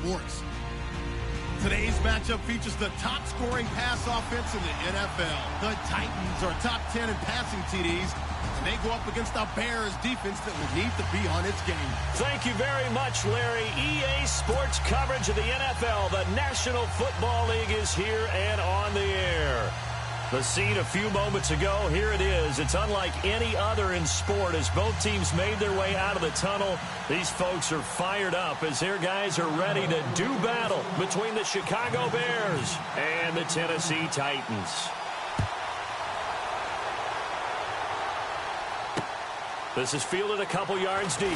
sports. Today's matchup features the top-scoring pass offense in the NFL. The Titans are top 10 in passing TDs, and they go up against the Bears defense that will need to be on its game. Thank you very much, Larry. EA Sports coverage of the NFL. The National Football League is here and on the air. The scene a few moments ago, here it is. It's unlike any other in sport as both teams made their way out of the tunnel. These folks are fired up as their guys are ready to do battle between the Chicago Bears and the Tennessee Titans. This is fielded a couple yards deep.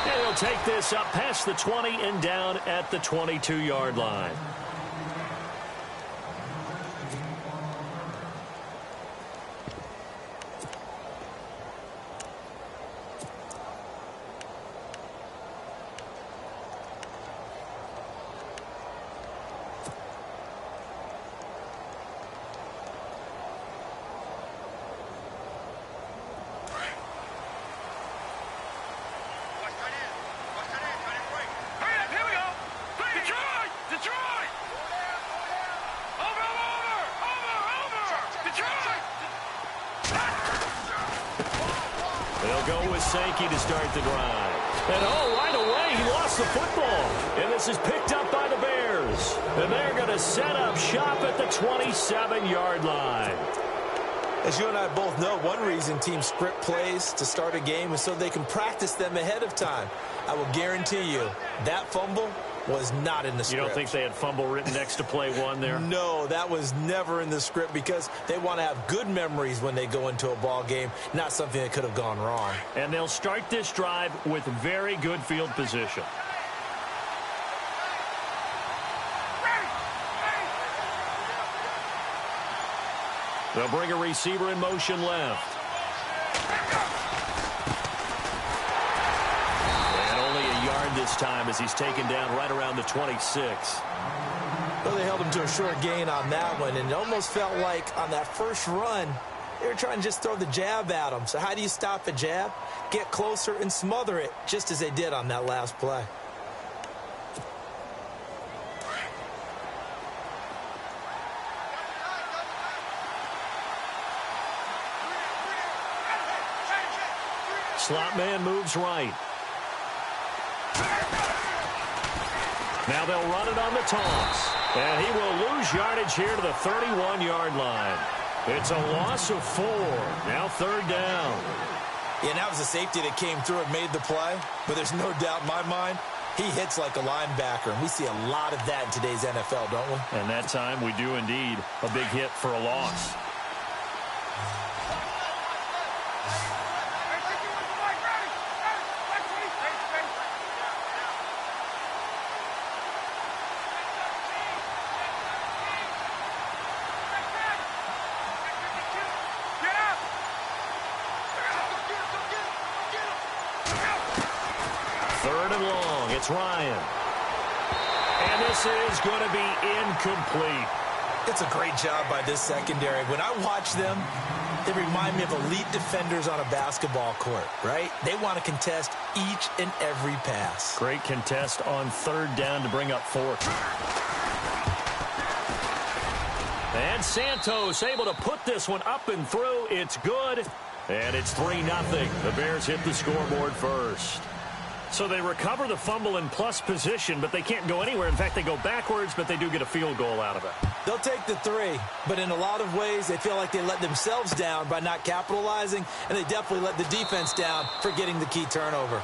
And he'll take this up past the 20 and down at the 22-yard line. To start the drive. And right away, he lost the football. And this is picked up by the Bears. And they're going to set up shop at the 27-yard line. As you and I both know, one reason teams script plays to start a game is so they can practice them ahead of time. I will guarantee you that fumble was not in the script. You don't think they had fumble written next to play one there? No, that was never in the script because they want to have good memories when they go into a ball game, not something that could have gone wrong. And they'll start this drive with very good field position. They'll bring a receiver in motion left. This time as he's taken down right around the 26. Well, they held him to a short gain on that one, and it almost felt like on that first run, they were trying to just throw the jab at him. So how do you stop a jab? Get closer and smother it, just as they did on that last play. Slot man moves right. Now they'll run it on the toss. And he will lose yardage here to the 31-yard line. It's a loss of 4. Now third down. Yeah, and that was a safety that came through and made the play. But there's no doubt in my mind, he hits like a linebacker. And we see a lot of that in today's NFL, don't we? And that time we do indeed. A big hit for a loss. It's Ryan. And this is going to be incomplete. It's a great job by this secondary. When I watch them, they remind me of elite defenders on a basketball court, right? They want to contest each and every pass. Great contest on third down to bring up 4th. And Santos able to put this one up and through. It's good. And it's 3-0. The Bears hit the scoreboard first. So they recover the fumble in plus position, but they can't go anywhere. In fact, they go backwards, but they do get a field goal out of it. They'll take the 3, but in a lot of ways, they feel like they let themselves down by not capitalizing, and they definitely let the defense down for getting the key turnover.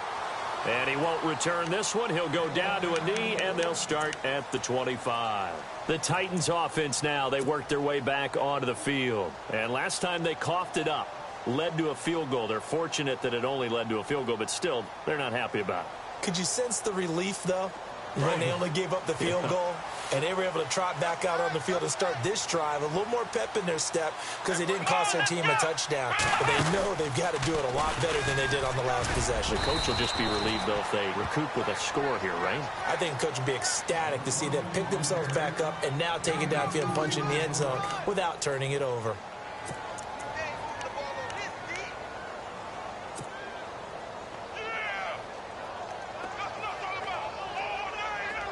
And he won't return this one. He'll go down to a knee, and they'll start at the 25. The Titans offense now, they work their way back onto the field. And last time they coughed it up. Led to a field goal. They're fortunate that it only led to a field goal, but still, they're not happy about it. Could you sense the relief, though, when they only gave up the field goal? And they were able to trot back out on the field and start this drive. A little more pep in their step because they didn't cost their team a touchdown. But they know they've got to do it a lot better than they did on the last possession. The coach will just be relieved, though, if they recoup with a score here, right? I think the coach would be ecstatic to see them pick themselves back up and now take it downfield and punch in the end zone without turning it over.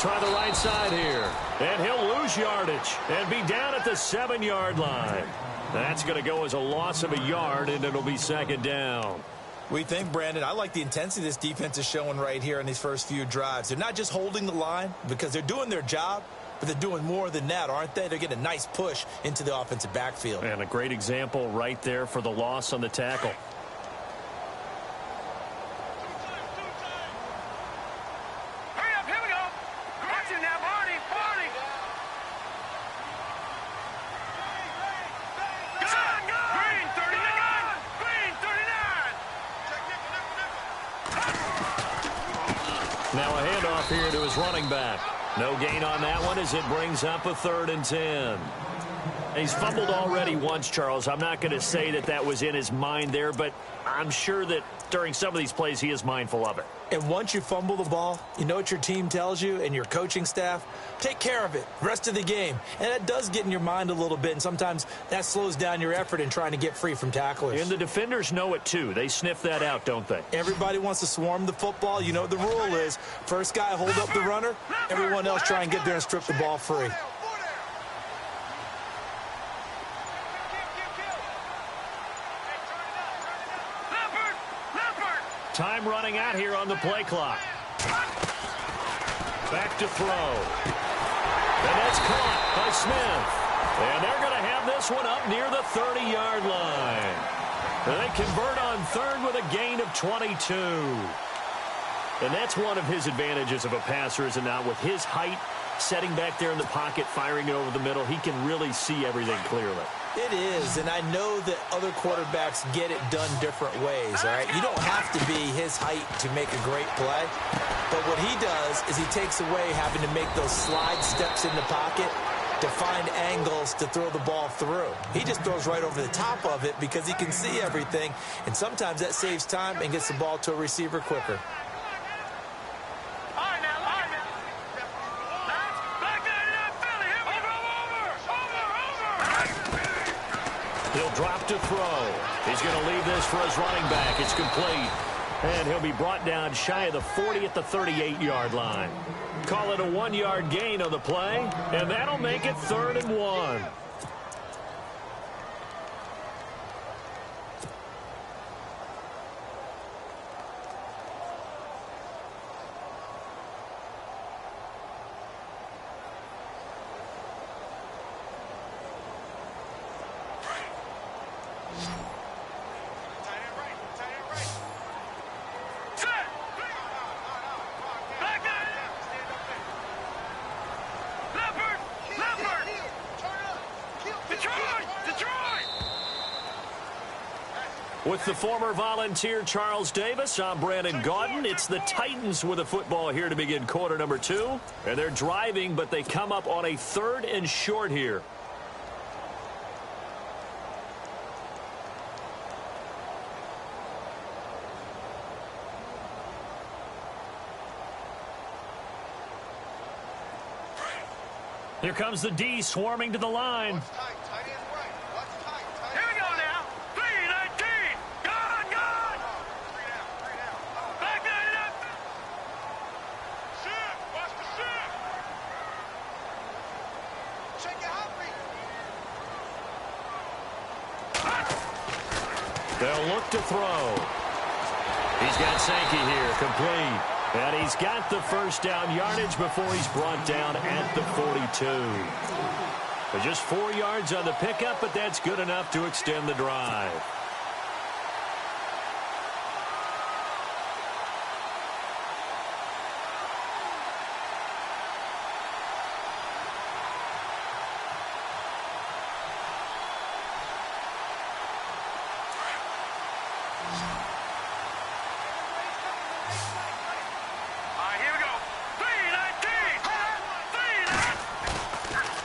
try the right side here. And he'll lose yardage and be down at the 7-yard line. That's going to go as a loss of a yard, and it'll be second down. We think, Brandon, I like the intensity this defense is showing right here in these first few drives. They're not just holding the line because they're doing their job, but they're doing more than that, aren't they? They're getting a nice push into the offensive backfield. And a great example right there for the loss on the tackle. Hurry up, here we go. Watch it now, Barney. Green 39. Green 39. Now a handoff here to his running back. No gain on that one as it brings up a 3rd and 10. He's fumbled already once, Charles. I'm not going to say that that was in his mind there, but I'm sure that during some of these plays he is mindful of it. And once you fumble the ball, you know what your team tells you and your coaching staff? Take care of it rest of the game. And that does get in your mind a little bit, and sometimes that slows down your effort in trying to get free from tacklers. And the defenders know it too. They sniff that out, don't they? Everybody wants to swarm the football. You know what the rule is. First guy hold up the runner. Everyone else try and get there and strip the ball free. Time running out here on the play clock. Back to throw. And that's caught by Smith. And they're going to have this one up near the 30-yard line. They convert on 3rd with a gain of 22. And that's one of his advantages of a passer, is it not? With his height, setting back there in the pocket, firing it over the middle, he can really see everything clearly. It is, and I know that other quarterbacks get it done different ways, all right? You don't have to be his height to make a great play, but what he does is he takes away having to make those slide steps in the pocket to find angles to throw the ball through. He just throws right over the top of it because he can see everything, and sometimes that saves time and gets the ball to a receiver quicker. He'll drop to throw. He's going to leave this for his running back. It's complete. And he'll be brought down shy of the 40 at the 38-yard line. Call it a 1-yard gain on the play, and that'll make it 3rd and 1. With the former Volunteer Charles Davis, I'm Brandon Gaudin. It's the Titans with the football here to begin quarter number 2. And they're driving, but they come up on a 3rd and short here. Here comes the D swarming to the line. They'll look to throw. He's got Sankey here, complete. And he's got the first down yardage before he's brought down at the 42. But just 4 yards on the pickup, but that's good enough to extend the drive.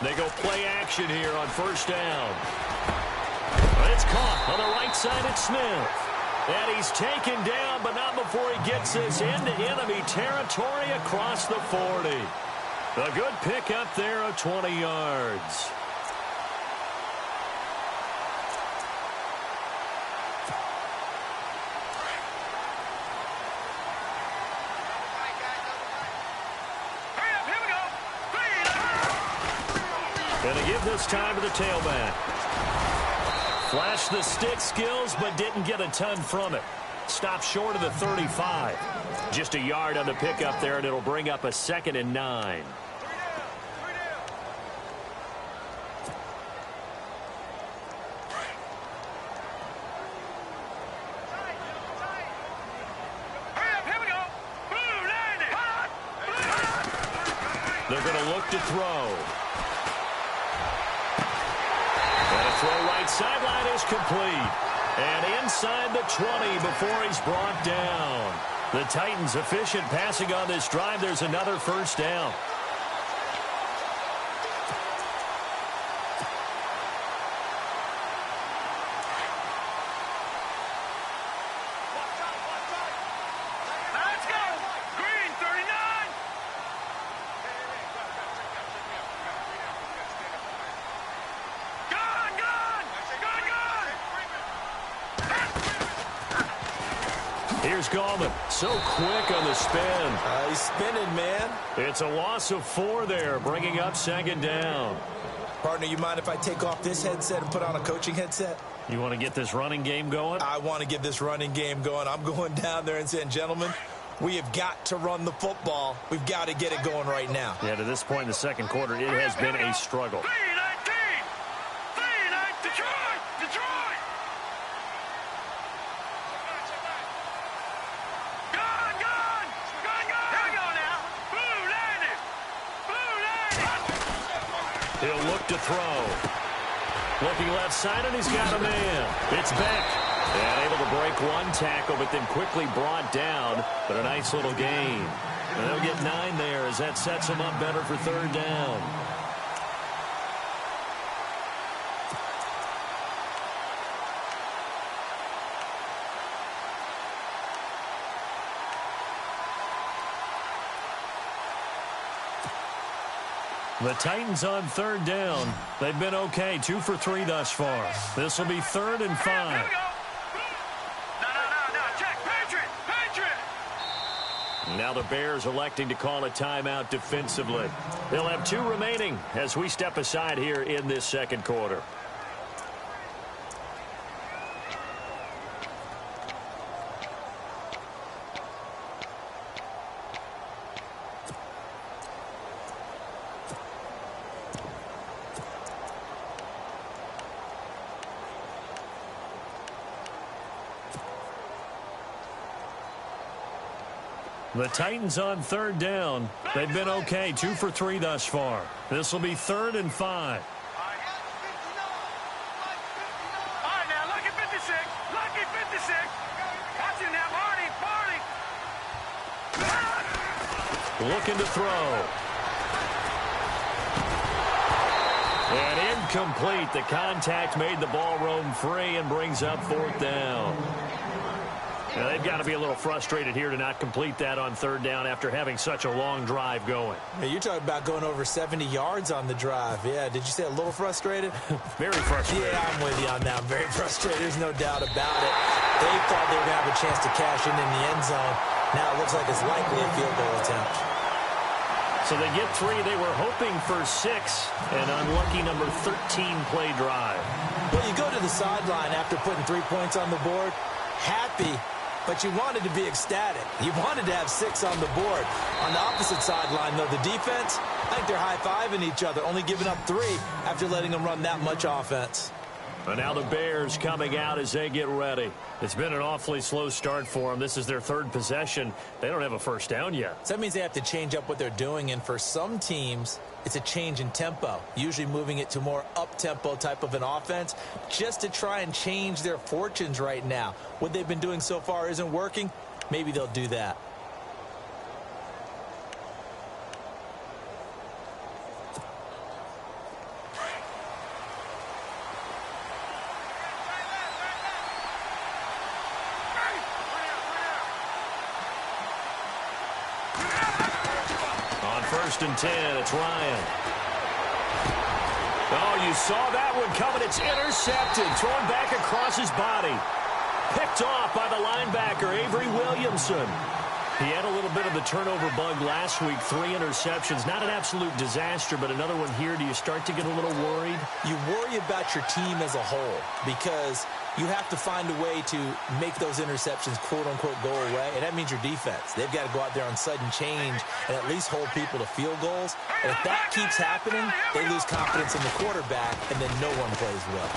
They go play action here on first down. It's caught on the right side. It's Smith. And he's taken down, but not before he gets this into enemy territory across the 40. A good pickup there of 20 yards. Hurry up, here we go. Going to give this time to the tailback. Flashed the stick skills, but didn't get a ton from it. Stopped short of the 35. Just a yard on the pickup there, and it'll bring up a 2nd and 9. They're going to look to throw. And a throw right sideline is complete. And inside the 20 before he's brought down. The Titans efficient passing on this drive. There's another first down. Here's Gallman. So quick on the spin. He's spinning, man. It's a loss of 4 there, bringing up 2nd down. Partner, you mind if I take off this headset and put on a coaching headset? You want to get this running game going? I want to get this running game going. I'm going down there and saying, gentlemen, we have got to run the football. We've got to get it going right now. Yeah, to this point in the second quarter, it has been a struggle. He'll look to throw. Looking left side, and he's got a man. It's Beck. And able to break one tackle, but then quickly brought down. But a nice little gain. And they'll get 9 there as that sets him up better for 3rd down. The Titans on 3rd down. They've been okay, 2 for 3 thus far. This will be 3rd and 5. Now the Bears electing to call a timeout defensively. They'll have 2 remaining as we step aside here in this second quarter. The Titans on 3rd down. They've been okay, 2 for 3 thus far. This will be 3rd and 5. All right, now look at 56. Lucky 56. Watch him now, Marty. Looking to throw. And incomplete. The contact made the ball roam free and brings up 4th down. Now, they've got to be a little frustrated here to not complete that on 3rd down after having such a long drive going. Yeah, you're talking about going over 70 yards on the drive. Yeah, did you say a little frustrated? Very frustrated. Yeah, I'm with you on that. I'm very frustrated. There's no doubt about it. They thought they were going to have a chance to cash in the end zone. Now it looks like it's likely a field goal attempt. So they get 3. They were hoping for 6. An unlucky number 13 play drive. Well, you go to the sideline after putting 3 points on the board, happy, but you wanted to be ecstatic. You wanted to have 6 on the board. On the opposite sideline, though, the defense, I think they're high-fiving each other, only giving up 3 after letting them run that much offense. And now the Bears coming out as they get ready. It's been an awfully slow start for them. This is their 3rd possession. They don't have a first down yet. So that means they have to change up what they're doing, and for some teams, it's a change in tempo, usually moving it to more up-tempo type of an offense just to try and change their fortunes right now. What they've been doing so far isn't working. Maybe they'll do that. On 1st and 10, it's Ryan. Oh, you saw that one coming. It's intercepted. Thrown back across his body. Picked off by the linebacker, Avery Williamson. He had a little bit of the turnover bug last week, 3 interceptions. Not an absolute disaster, but another one here. Do you start to get a little worried? You worry about your team as a whole because you have to find a way to make those interceptions, quote-unquote, go away, and that means your defense. They've got to go out there on sudden change and at least hold people to field goals. And if that keeps happening, they lose confidence in the quarterback, and then no one plays well.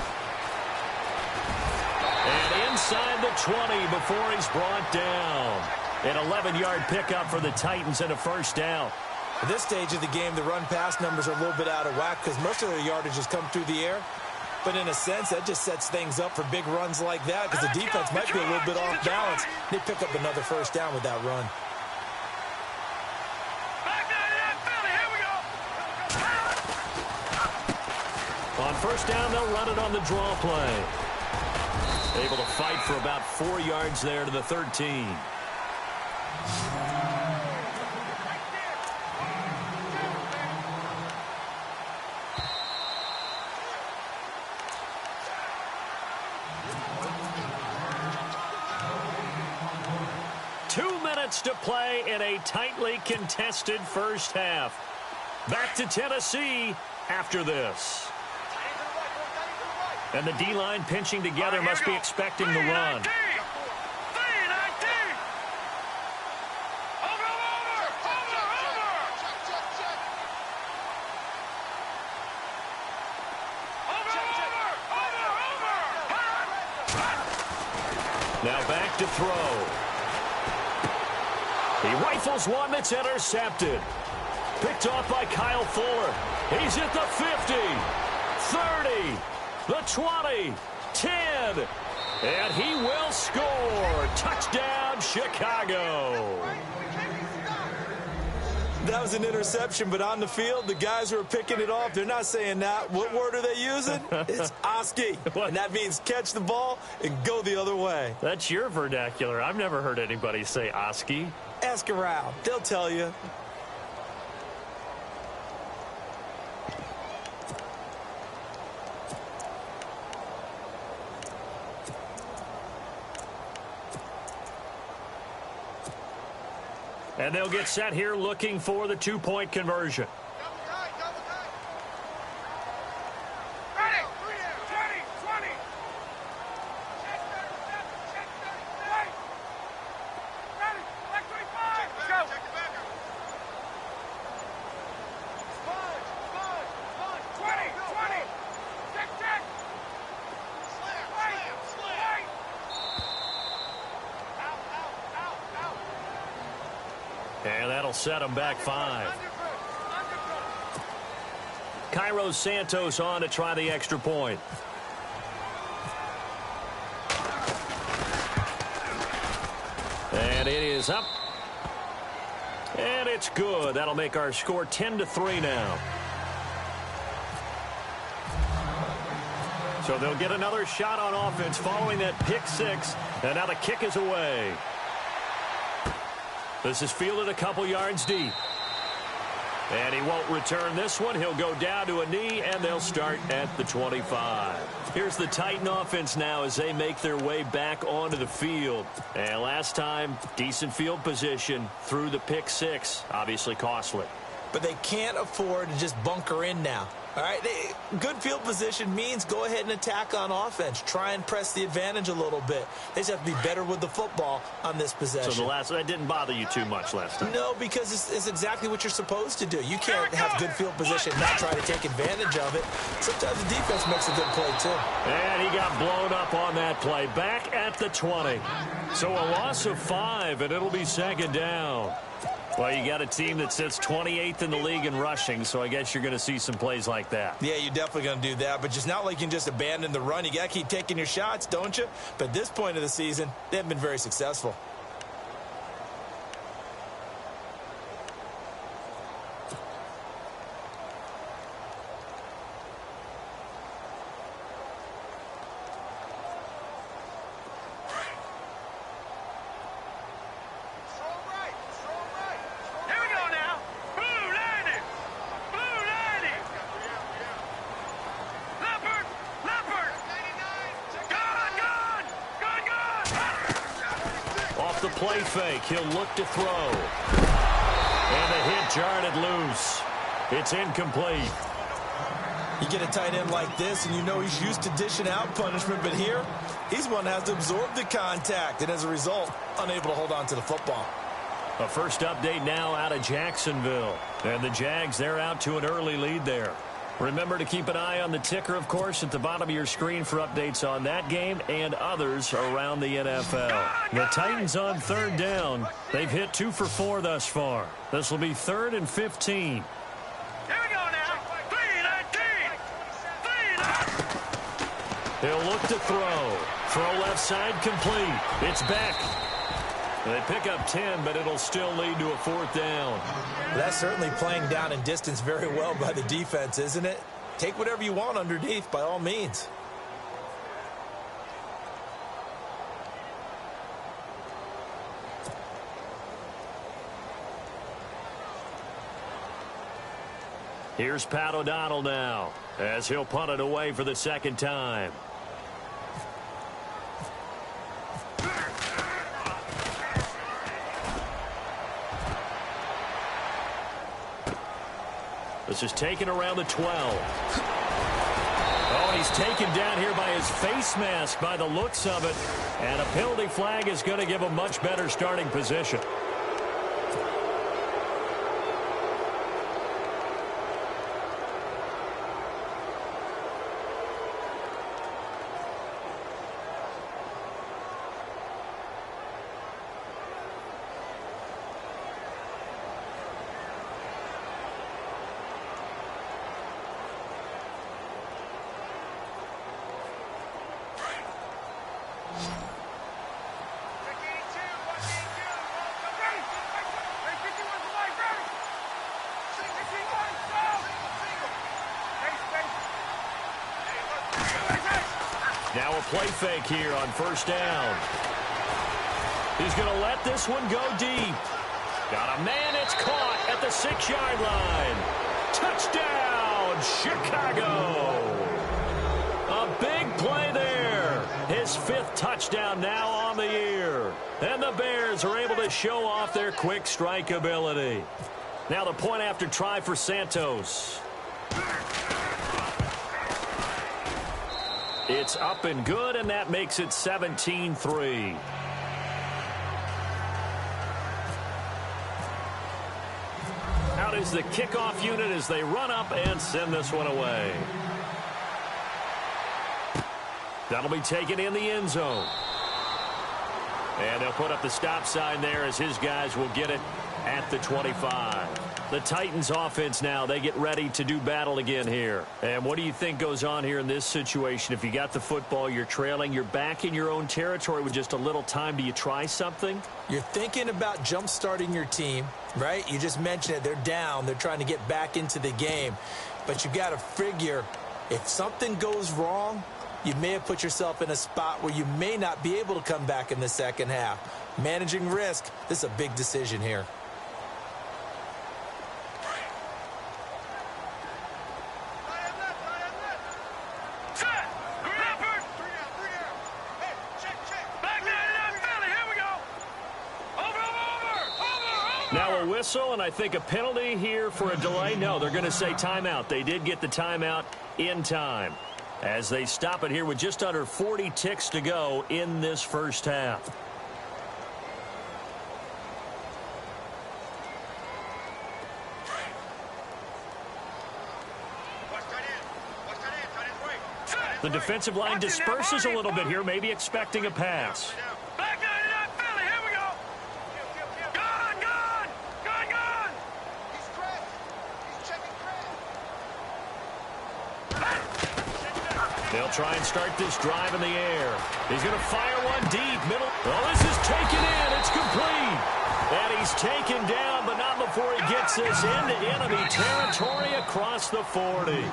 And inside the 20 before he's brought down. An 11-yard pickup for the Titans and a first down. At this stage of the game, the run-pass numbers are a little bit out of whack because most of their yardage has come through the air. But in a sense, that just sets things up for big runs like that because the defense might be a little bit off balance. They pick up another first down with that run. On first down, they'll run it on the draw play. Able to fight for about 4 yards there to the 13. To play in a tightly contested first half. Back to Tennessee after this. And the D-line pinching together must be expecting the run. Now back to throw. He rifles one that's intercepted. Picked off by Kyle Fuller. He's at the 50, 30, the 20, 10, and he will score. Touchdown, Chicago. That was an interception, but on the field, the guys who are picking it off, they're not saying that. What word are they using? It's Oski, and that means catch the ball and go the other way. That's your vernacular. I've never heard anybody say Oski. Ask around. They'll tell you. And they'll get set here looking for the 2-point conversion. And that'll set them back 5. Cairo Santos on to try the extra point. And it is up. And it's good. That'll make our score 10-3 now. So they'll get another shot on offense following that pick 6. And now the kick is away. This is fielded a couple yards deep. And he won't return this one. He'll go down to a knee, and they'll start at the 25. Here's the Titan offense now as they make their way back onto the field. And last time, decent field position through the pick 6. Obviously costly. But they can't afford to just bunker in now. All right, good field position means go ahead and attack on offense. Try and press the advantage a little bit. They just have to be better with the football on this possession. So that didn't bother you too much last time? No, because it's exactly what you're supposed to do. You can't have good field position and not try to take advantage of it. Sometimes the defense makes a good play, too. And he got blown up on that play. Back at the 20. So a loss of 5, and it'll be second down. Well, you got a team that sits 28th in the league in rushing, so I guess you're going to see some plays like that. Yeah, you're definitely going to do that, but just not like you can just abandon the run. You got to keep taking your shots, don't you? But at this point of the season, they haven't been very successful. play fake. He'll look to throw. And the hit jarred it loose. It's incomplete. You get a tight end like this, and you know he's used to dishing out punishment, but here, he's one that has to absorb the contact, and as a result, unable to hold on to the football. A first update now out of Jacksonville. And the Jags, they're out to an early lead there. Remember to keep an eye on the ticker, of course, at the bottom of your screen for updates on that game and others around the NFL. The Titans on third down. They've hit 2 for 4 thus far. This will be 3rd and 15. Here we go now. 3-19. He'll look to throw. Throw left side complete. It's back. They pick up 10, but it'll still lead to a 4th down. That's certainly playing down in distance very well by the defense, isn't it? Take whatever you want underneath, by all means. Here's Pat O'Donnell now, as he'll punt it away for the 2nd time. This is taken around the 12. Oh, and he's taken down here by his face mask by the looks of it. And a penalty flag is going to give a much better starting position. Now a play fake here on 1st down. He's going to let this one go deep. Got a man, it's caught at the 6-yard line. Touchdown, Chicago. A big play there. His 5th touchdown now on the year. And the Bears are able to show off their quick strike ability. Now the point after try for Santos. It's up and good, and that makes it 17-3. Out is the kickoff unit as they run up and send this one away. That'll be taken in the end zone. And they'll put up the stop sign there as his guys will get it at the 25. The Titans offense now, they get ready to do battle again here. And what do you think goes on here in this situation? If you got the football, you're trailing, you're back in your own territory with just a little time. Do you try something? You're thinking about jump-starting your team, right? You just mentioned it. They're down. They're trying to get back into the game. But you got to figure if something goes wrong, you may have put yourself in a spot where you may not be able to come back in the second half. Managing risk, this is a big decision here. Now a whistle, and I think a penalty here for a delay. No, they're going to say timeout. They did get the timeout in time as they stop it here with just under 40 ticks to go in this first half. The defensive line disperses a little bit here, maybe expecting a pass. They'll try and start this drive in the air. He's going to fire one deep. Middle. Oh, this is taken in. It's complete. And he's taken down, but not before he gets this into enemy territory across the 40.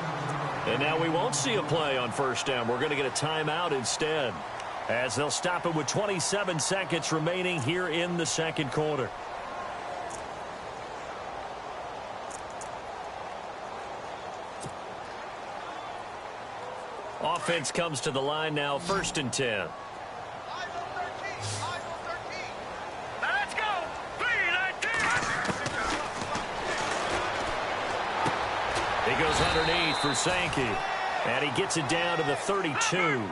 And now we won't see a play on 1st down. We're going to get a timeout instead, as they'll stop it with 27 seconds remaining here in the 2nd quarter. Offense comes to the line now, 1st and 10. goes underneath for Sankey. And he gets it down to the 32.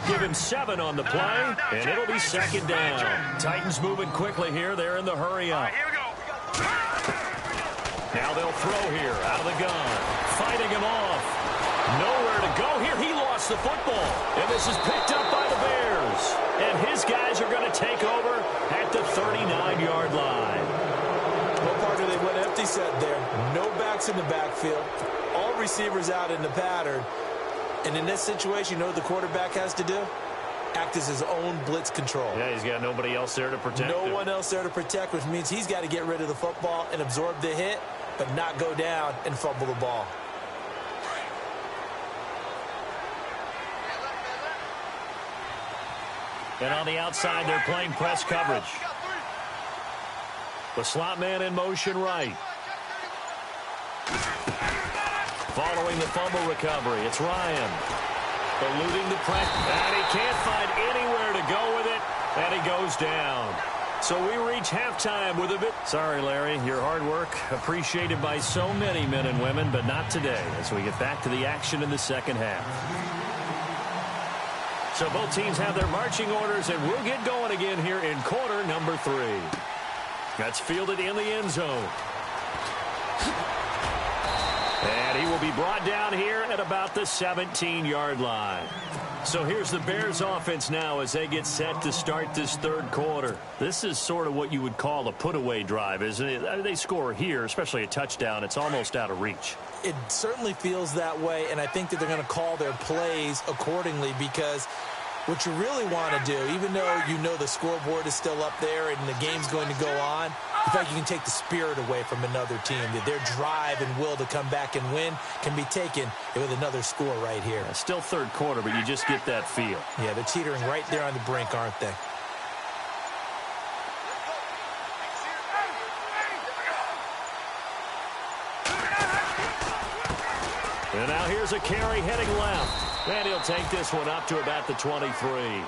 Give him 7 on the play, and it'll be second down. Titans moving quickly here. They're in the hurry up. Here we go. Now they'll throw here out of the gun. Fighting him off. Nowhere to go here. He lost the football. And this is picked up by the Bears. And his guys are going to take over at the 39-yard line. What part of they went empty set there? No backs in the backfield. All receivers out in the pattern. And in this situation, you know what the quarterback has to do? Act as his own blitz control. Yeah, he's got nobody else there to protect him. No one else there to protect, which means he's got to get rid of the football and absorb the hit, but not go down and fumble the ball. And on the outside, they're playing press coverage. The slot man in motion right. Following the fumble recovery, it's Ryan. Eluding the pressure. And he can't find anywhere to go with it. And he goes down. So we reach halftime with a bit. Sorry, Larry, your hard work appreciated by so many men and women, but not today as we get back to the action in the second half. So both teams have their marching orders, and we'll get going again here in quarter number 3. That's fielded in the end zone. And he will be brought down here at about the 17-yard line. So here's the Bears offense now as they get set to start this third quarter. This is sort of what you would call a put-away drive, isn't it? They score here, especially a touchdown. It's almost out of reach. It certainly feels that way, and I think that they're going to call their plays accordingly because what you really want to do, even though you know the scoreboard is still up there and the game's going to go on, in fact, you can take the spirit away from another team. That their drive and will to come back and win can be taken with another score right here. Yeah, still third quarter, but you just get that feel. Yeah, they're teetering right there on the brink, aren't they? And now here's a carry heading left. And he'll take this one up to about the 23.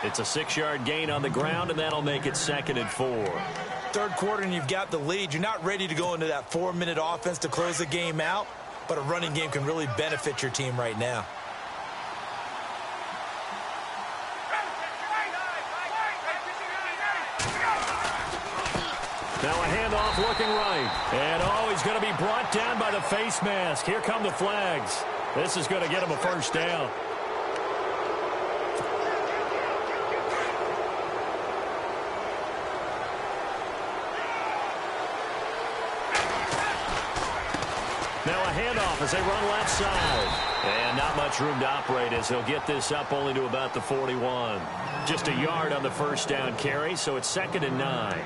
It's a 6-yard gain on the ground, and that'll make it 2nd and 4. Third quarter and you've got the lead. You're not ready to go into that 4-minute offense to close the game out, but a running game can really benefit your team right now. Now a handoff looking right. And he's going to be brought down by the face mask. Here come the flags. This is going to get him a first down. Now a handoff as they run left side. And not much room to operate as he'll get this up only to about the 41. Just a yard on the first down carry, so it's 2nd and 9.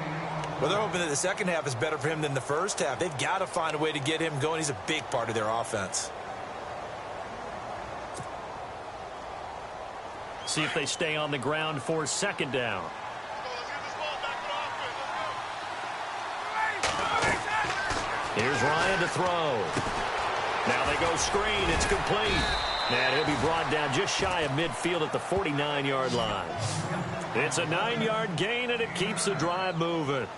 Well, they're hoping that the second half is better for him than the first half. They've got to find a way to get him going. He's a big part of their offense. See if they stay on the ground for 2nd down. Here's Ryan to throw. Now they go screen. It's complete. And he'll be brought down just shy of midfield at the 49-yard line. It's a 9-yard gain, and it keeps the drive moving.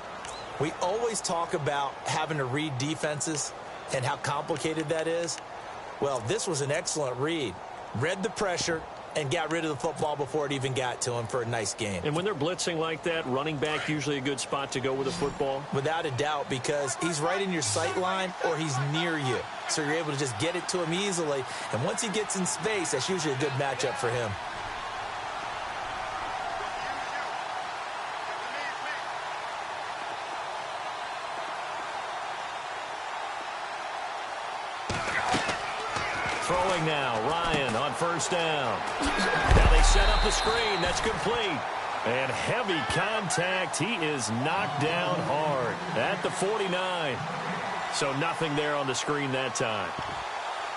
We always talk about having to read defenses and how complicated that is. Well, this was an excellent read. Read the pressure and got rid of the football before it even got to him for a nice game. And when they're blitzing like that, running back usually a good spot to go with the football? Without a doubt, because he's right in your sight line or he's near you. So you're able to just get it to him easily. And once he gets in space, that's usually a good matchup for him. Throwing now, Ryan on first down. Now they set up the screen. That's complete. And heavy contact. He is knocked down hard at the 49. So nothing there on the screen that time.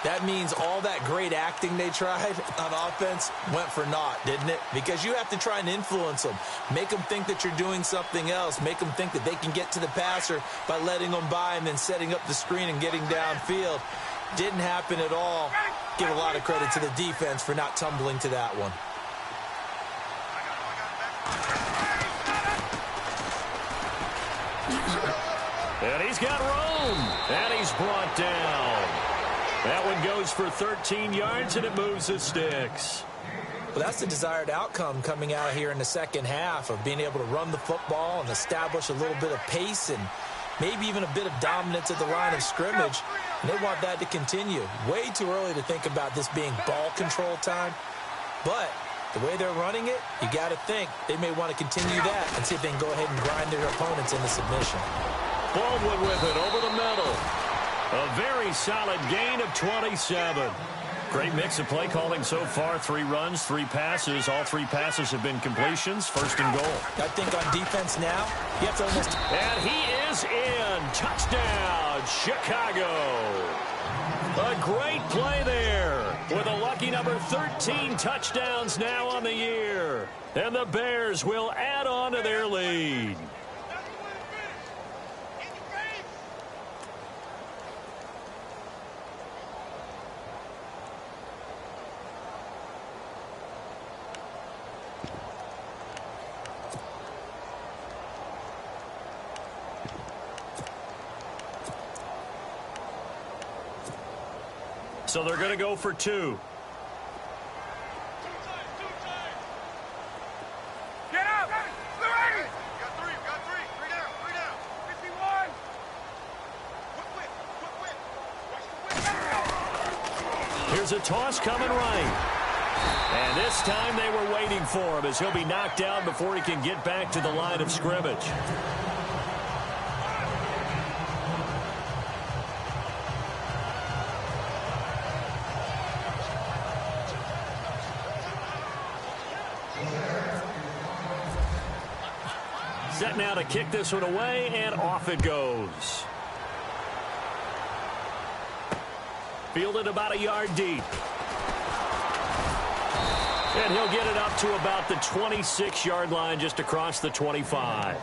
That means all that great acting they tried on offense went for naught, didn't it? Because you have to try and influence them. Make them think that you're doing something else. Make them think that they can get to the passer by letting them by and then setting up the screen and getting downfield. Didn't happen at all. Give a lot of credit to the defense for not tumbling to that one. And he's got room. And he's brought down. That one goes for 13 yards, and it moves the sticks. Well, that's the desired outcome coming out here in the second half of being able to run the football and establish a little bit of pace and maybe even a bit of dominance at the line of scrimmage. And they want that to continue. Way too early to think about this being ball control time. But the way they're running it, you got to think they may want to continue that and see if they can go ahead and grind their opponents into submission. Baldwin with it over the middle. A very solid gain of 27. Great mix of play calling so far. 3 runs, 3 passes. All 3 passes have been completions. First and goal. I think on defense now, you have to almost... And he is in. Touchdown, Chicago. A great play there with a lucky number 13 touchdowns now on the year. And the Bears will add on to their lead. So they're going to go for 2. Get out! Ready! Got 3 down. 51! Quick. Here's a toss coming right. And this time they were waiting for him as he'll be knocked down before he can get back to the line of scrimmage. Set now to kick this one away, and off it goes. Fielded about a yard deep. And he'll get it up to about the 26-yard line, just across the 25.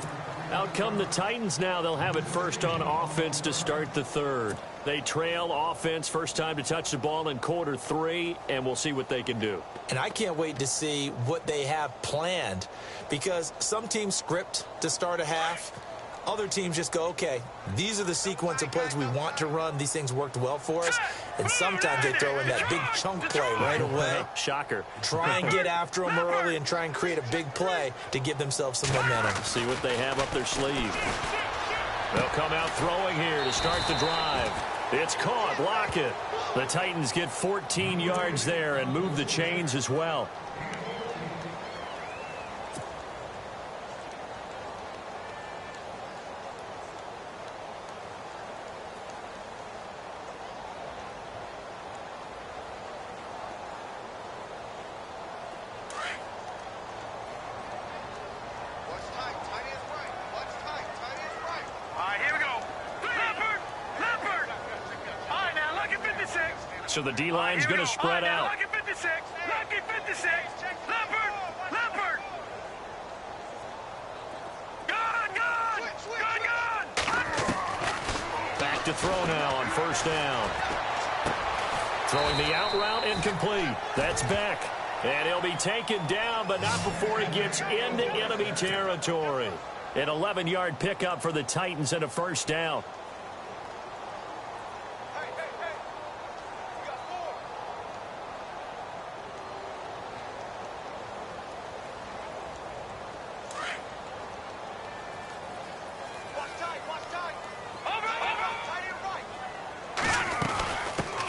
Out come the Titans now. They'll have it first on offense to start the third. They trail offense, first time to touch the ball in quarter 3, and we'll see what they can do. And I can't wait to see what they have planned, because some teams script to start a half. Other teams just go, okay, these are the sequence of plays we want to run. These things worked well for us. And sometimes they throw in that big chunk play right away. Shocker. Try and get after them early and try and create a big play to give themselves some momentum. See what they have up their sleeve. They'll come out throwing here to start the drive. It's caught. Lockett. The Titans get 14 yards there and move the chains as well. So the D-line's going to spread out. Lucky 56. Lucky 56. Leopard. Gun. Back to throw now on first down. Throwing the out route, incomplete. That's Beck. And he'll be taken down, but not before he gets into enemy territory. An 11-yard pickup for the Titans and a first down.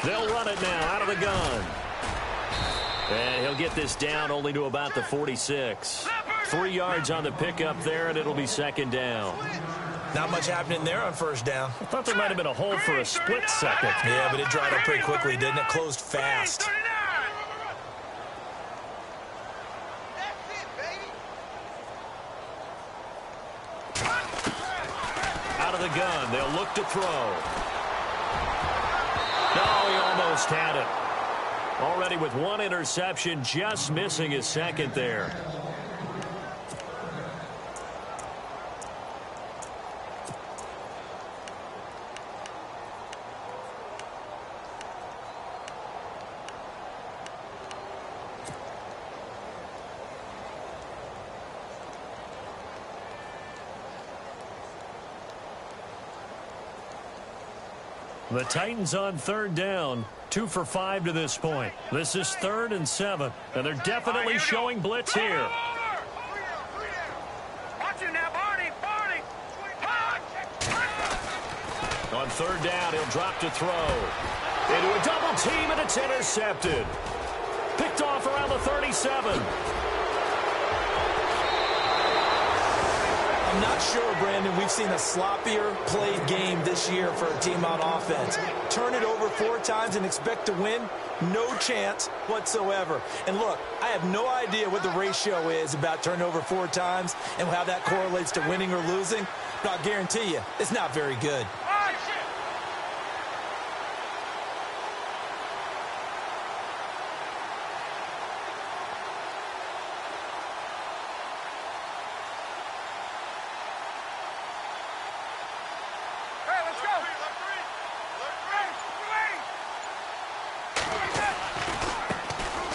They'll run it now out of the gun. And he'll get this down only to about the 46. 3 yards on the pickup there, and it'll be second down. Not much happening there on first down. I thought there might have been a hole for a split second. Yeah, but it dried up pretty quickly, didn't it? Closed fast. Out of the gun, they'll look to throw. No, he almost had it. Already with 1 interception, just missing his second there. The Titans on third down, 2 for 5 to this point. This is 3rd and 7, and they're definitely showing blitz here. On third down, he'll drop to throw. Into a double team, and it's intercepted. Picked off around the 37. I'm not sure, Brandon, we've seen a sloppier played game this year for a team on offense. Turn it over 4 times and expect to win? No chance whatsoever. And look, I have no idea what the ratio is about turnover 4 times and how that correlates to winning or losing, but I'll guarantee you, it's not very good.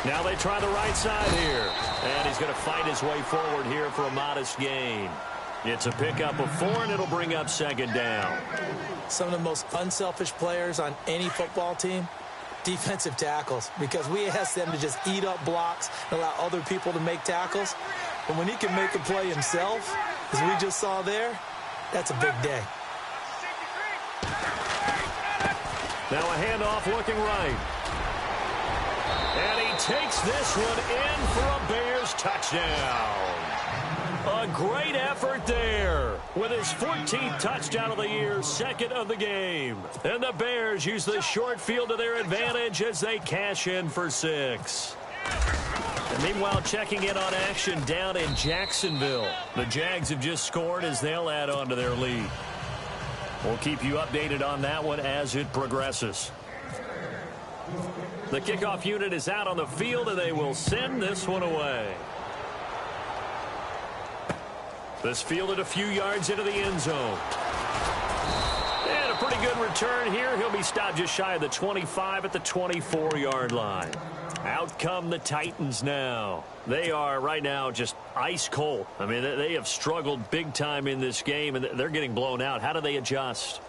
Now they try the right side here. And he's going to fight his way forward here for a modest gain. It's a pickup of 4, and it'll bring up 2nd down. Some of the most unselfish players on any football team, defensive tackles, because we ask them to just eat up blocks and allow other people to make tackles. But when he can make a play himself, as we just saw there, that's a big day. Now a handoff looking right. And he takes this one in for a Bears touchdown. A great effort there with his 14th touchdown of the year, 2nd of the game. And the Bears use the short field to their advantage as they cash in for 6. And meanwhile, checking in on action down in Jacksonville. The Jags have just scored as they'll add on to their lead. We'll keep you updated on that one as it progresses. The kickoff unit is out on the field, and they will send this one away. This fielded a few yards into the end zone. And a pretty good return here. He'll be stopped just shy of the 25 at the 24-yard line. Out come the Titans now. They are right now just ice cold. I mean, they have struggled big time in this game, and they're getting blown out. How do they adjust?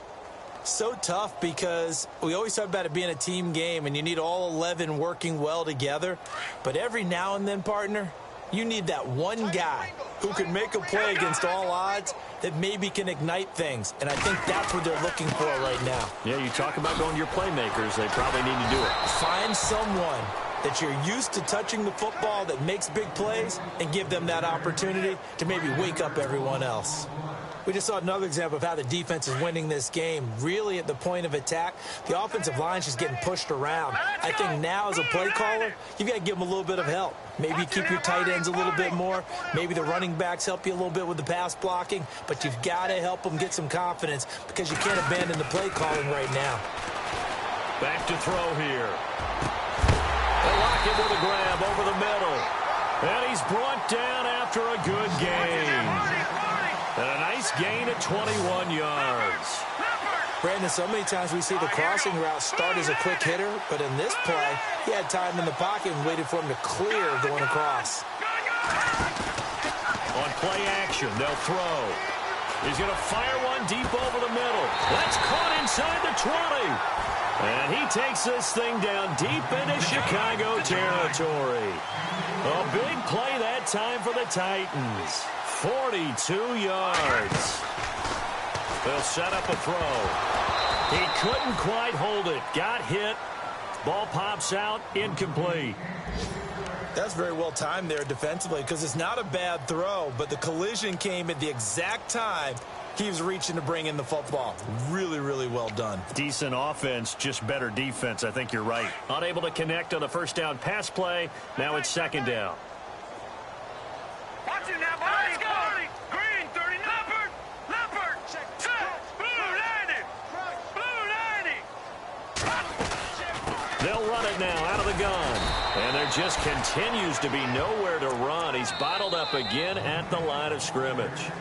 So tough because we always talk about it being a team game and you need all 11 working well together. But every now and then, partner, you need that one guy who can make a play against all odds that maybe can ignite things. And I think that's what they're looking for right now. Yeah, you talk about going to your playmakers. They probably need to do it. Find someone that you're used to touching the football that makes big plays and give them that opportunity to maybe wake up everyone else. We just saw another example of how the defense is winning this game. Really at the point of attack, the offensive line's just getting pushed around. I think now as a play caller, you've got to give them a little bit of help. Maybe keep your tight ends a little bit more. Maybe the running backs help you a little bit with the pass blocking. But you've got to help them get some confidence because you can't abandon the play calling right now. Back to throw here. They lock him with a grab over the middle. And he's brought down after a good gain. And a nice gain at 21 yards. Brandon, so many times we see the crossing route start as a quick hitter, but in this play, he had time in the pocket and waited for him to clear going across. On play action, they'll throw. He's going to fire one deep over the middle. That's caught inside the 20. And he takes this thing down deep into Chicago territory. A big play that time for the Titans. 42 yards. They'll set up a throw. He couldn't quite hold it. Got hit. Ball pops out. Incomplete. That's very well timed there defensively because it's not a bad throw, but the collision came at the exact time he was reaching to bring in the football. Really, really well done. Decent offense, just better defense. I think you're right. Unable to connect on the first down pass play. Now it's 2nd down. Watch it now, buddy. Let's go. Green, 30, Leopard. Set. Blue 90. Blue 90. They'll run it now out of the gun. And there just continues to be nowhere to run. He's bottled up again at the line of scrimmage.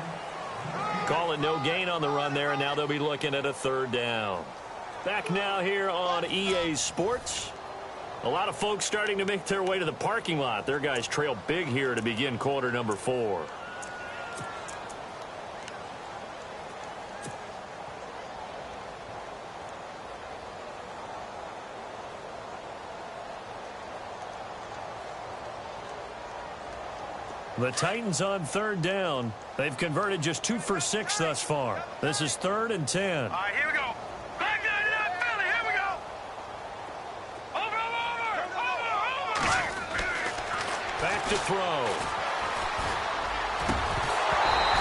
Call it no gain on the run there, and now they'll be looking at a 3rd down. Back now here on EA Sports. A lot of folks starting to make their way to the parking lot. Their guys trail big here to begin quarter number 4. The Titans on third down. They've converted just 2 for 6 thus far. This is 3rd and 10. All right, here we go. Back in that belly. Here we go. Over. Back to throw.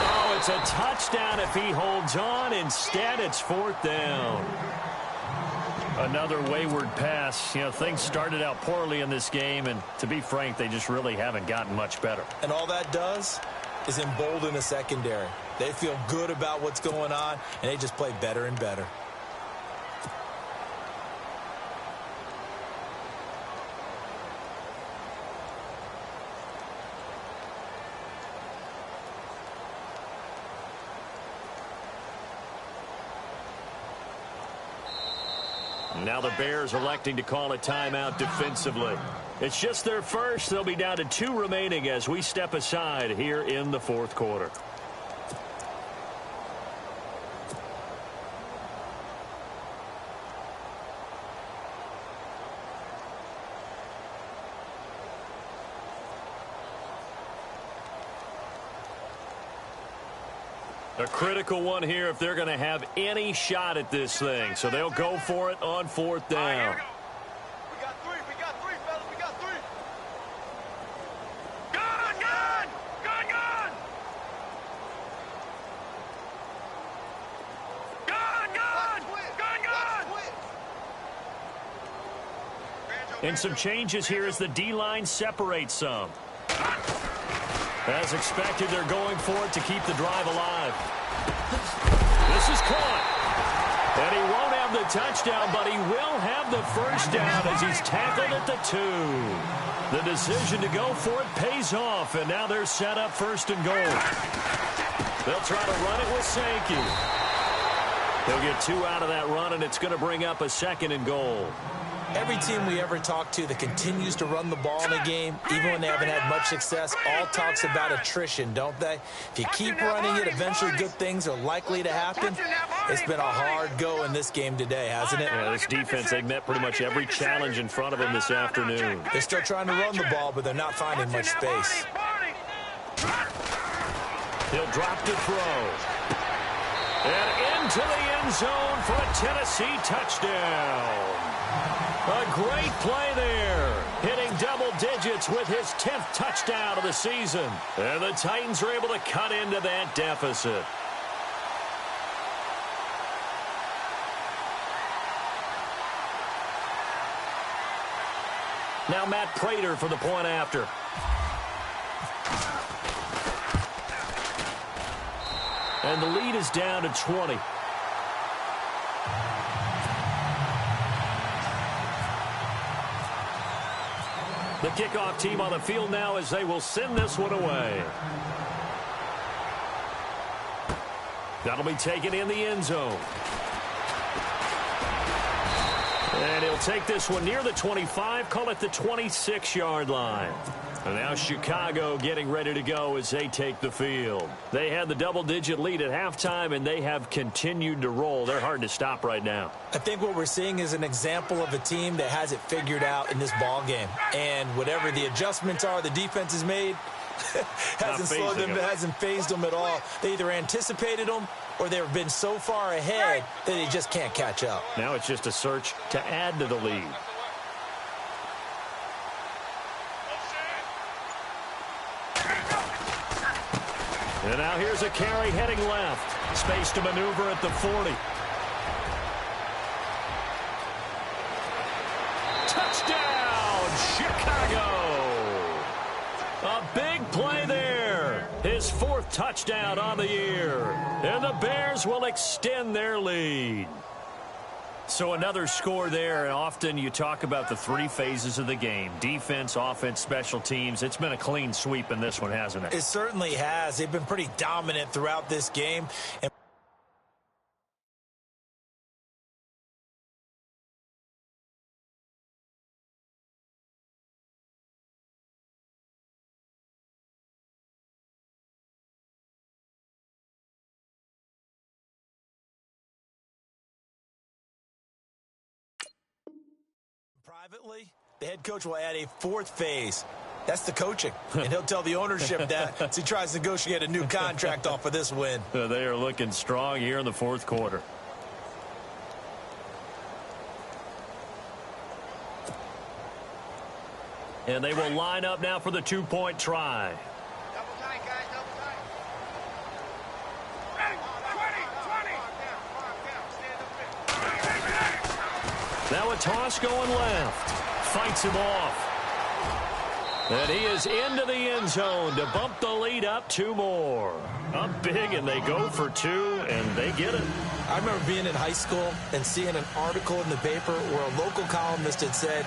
Oh, it's a touchdown if he holds on. Instead, it's 4th down. Another wayward pass. You know, things started out poorly in this game, and to be frank, they just really haven't gotten much better. And all that does is embolden the secondary. They feel good about what's going on, and they just play better and better. Now the Bears electing to call a timeout defensively. It's just their first. They'll be down to 2 remaining as we step aside here in the 4th quarter. A critical one here if they're going to have any shot at this thing. So they'll go for it on 4th down. We got 3, fellas. We got 3. Gun. And some changes here as the D-line separates some. As expected, they're going for it to keep the drive alive. This is caught. And he won't have the touchdown, but he will have the first down as he's tackled at the 2. The decision to go for it pays off, and now they're set up 1st and goal. They'll try to run it with Sankey. He'll get 2 out of that run, and it's going to bring up a 2nd and goal. Every team we ever talk to that continues to run the ball in a game, even when they haven't had much success, all talks about attrition, don't they? If you keep running it, eventually good things are likely to happen. It's been a hard go in this game today, hasn't it? Yeah, this defense, they've met pretty much every challenge in front of them this afternoon. They're still trying to run the ball, but they're not finding much space. He'll drop to throw. And into the end zone for a Tennessee touchdown. A great play there, hitting double digits with his 10th touchdown of the season. And the Titans are able to cut into that deficit. Now Matt Prater for the point after. And the lead is down to 20. The kickoff team on the field now as they will send this one away. That'll be taken in the end zone. And he'll take this one near the 25, call it the 26-yard line. And now Chicago getting ready to go as they take the field. They had the double-digit lead at halftime, and they have continued to roll. They're hard to stop right now. I think what we're seeing is an example of a team that has it figured out in this ball game. And whatever the adjustments are the defense has made, hasn't slowed them, hasn't phased them at all. They either anticipated them or they've been so far ahead that they just can't catch up. Now it's just a search to add to the lead. And now here's a carry heading left. Space to maneuver at the 40. Touchdown, Chicago! A big play there. His 4th touchdown on the year. And the Bears will extend their lead. So another score there, and often you talk about the 3 phases of the game. Defense, offense, special teams. It's been a clean sweep in this one, hasn't it? It certainly has. They've been pretty dominant throughout this game. And privately, the head coach will add a 4th phase. That's the coaching. And he'll tell the ownership that as he tries to negotiate a new contract off of this win. They are looking strong here in the fourth quarter. And they will line up now for the two-point try. Double tight, guys, double tight. 20. Now a toss going left. Fights him off. And he is into the end zone to bump the lead up 2 more. Up big, and they go for 2, and they get it. I remember being in high school and seeing an article in the paper where a local columnist had said,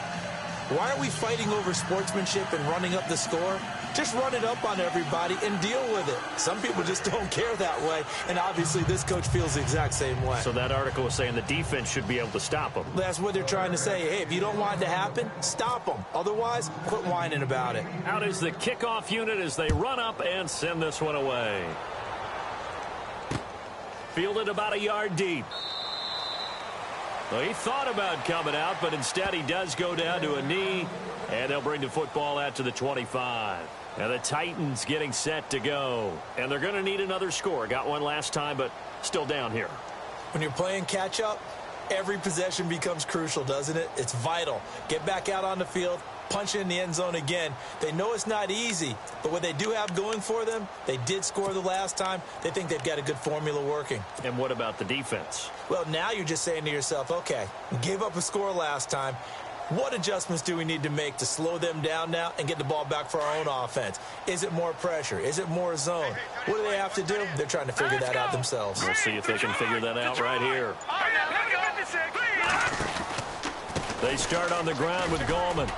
why are we fighting over sportsmanship and running up the score? Just run it up on everybody and deal with it. Some people just don't care that way, and obviously this coach feels the exact same way. So that article was saying the defense should be able to stop them. That's what they're trying to say. Hey, if you don't want it to happen, stop them. Otherwise, quit whining about it. Out is the kickoff unit as they run up and send this one away. Fielded about a yard deep. Well, he thought about coming out, but instead he does go down to a knee, and they'll bring the football out to the 25. And the Titans getting set to go. And they're going to need another score. Got one last time, but still down here. When you're playing catch-up, every possession becomes crucial, doesn't it? It's vital. Get back out on the field, punch it in the end zone again. They know it's not easy, but what they do have going for them, they did score the last time. They think they've got a good formula working. And what about the defense? Well, now you're just saying to yourself, okay, we gave up a score last time. What adjustments do we need to make to slow them down now and get the ball back for our own offense? Is it more pressure? Is it more zone? What do they have to do? They're trying to figure that out themselves. We'll see if they can figure that out right here. They start on the ground with Gallman.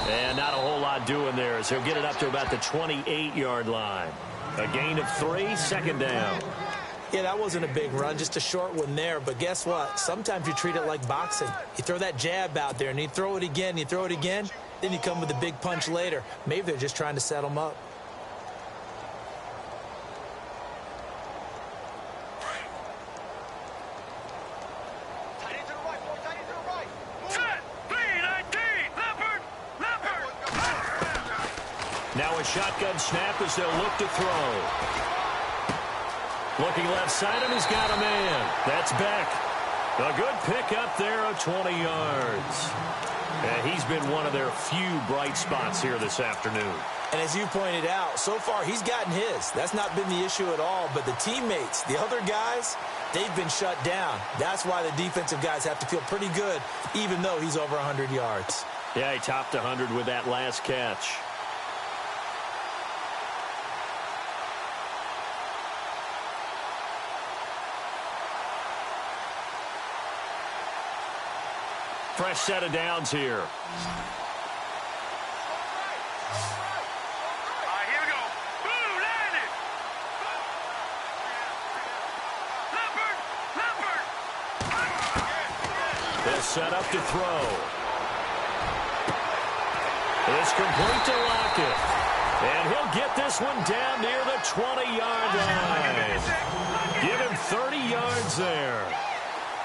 And not a whole lot doing there as he'll get it up to about the 28-yard line. A gain of 3, second down. Yeah, that wasn't a big run, just a short one there. But guess what? Sometimes you treat it like boxing. You throw that jab out there, and you throw it again, then you come with a big punch later. Maybe they're just trying to set them up. Now a shotgun snap as they'll look to throw. Looking left side, and he's got a man. That's Beck. A good pickup there of 20 yards. And he's been one of their few bright spots here this afternoon. And as you pointed out, so far he's gotten his. That's not been the issue at all. But the teammates, the other guys, they've been shut down. That's why the defensive guys have to feel pretty good, even though he's over 100 yards. Yeah, he topped 100 with that last catch. Fresh set of downs here. Here we go. Boom, landed. Leopard. They'll set up to throw. It's complete to Lockett. And he'll get this one down near the 20-yard line. Give him 30 yards there.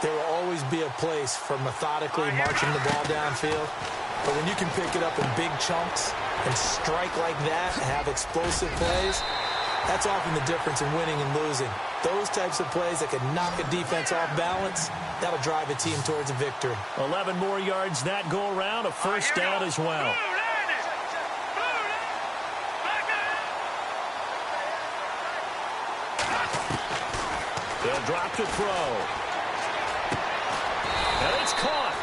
There will always be a place for methodically marching the ball downfield. But when you can pick it up in big chunks and strike like that and have explosive plays, that's often the difference in winning and losing. Those types of plays that can knock a defense off balance, that'll drive a team towards a victory. 11 more yards that go around, a first down as well. They'll drop to throw. And it's caught.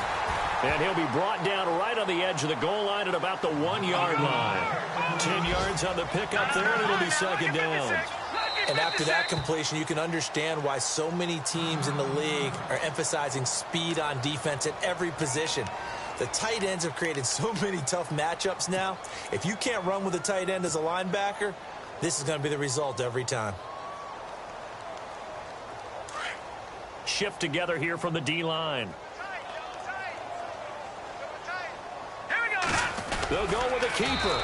And he'll be brought down right on the edge of the goal line at about the 1-yard line. 10 yards on the pickup there, and it'll be second down. And after that completion, you can understand why so many teams in the league are emphasizing speed on defense at every position. The tight ends have created so many tough matchups now. If you can't run with a tight end as a linebacker, this is going to be the result every time. Shift together here from the D-line. They'll go with a keeper.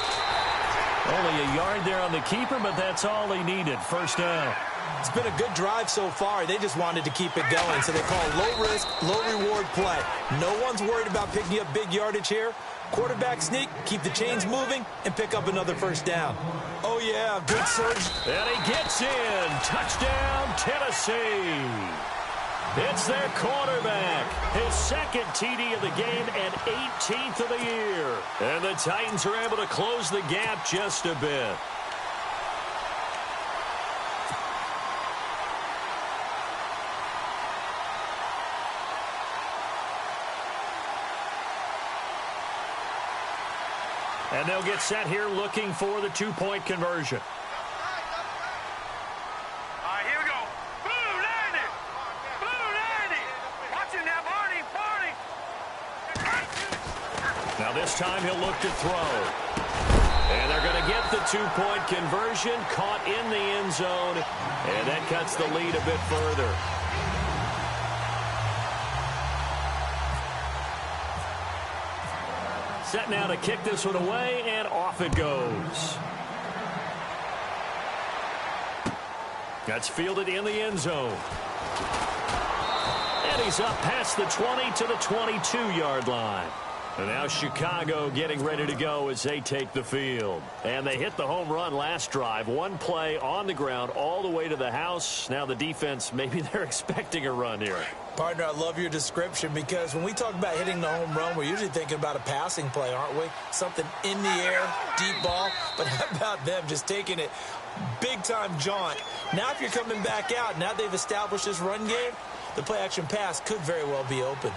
Only a yard there on the keeper, but that's all he needed. First down. It's been a good drive so far. They just wanted to keep it going, so they call low-risk, low-reward play. No one's worried about picking up big yardage here. Quarterback sneak, keep the chains moving, and pick up another first down. Oh, yeah, good surge. And he gets in. Touchdown, Tennessee. It's their quarterback. His second TD of the game and 18th of the year. And the Titans are able to close the gap just a bit. And they'll get set here looking for the two-point conversion. All right, here we go. Blue 90. Blue 90. Watch it now, Barney. Barney. Now this time he'll look to throw. And they're going to get the two-point conversion, caught in the end zone, and that cuts the lead a bit further. Set now to kick this one away, and off it goes. That's fielded in the end zone. And he's up past the 20 to the 22-yard line. And now Chicago getting ready to go as they take the field. And they hit the home run last drive. One play on the ground all the way to the house. Now the defense, maybe they're expecting a run here. Partner, I love your description because when we talk about hitting the home run, we're usually thinking about a passing play, aren't we? Something in the air, deep ball. But how about them just taking it big-time jaunt? Now if you're coming back out, now they've established this run game, the play-action pass could very well be open.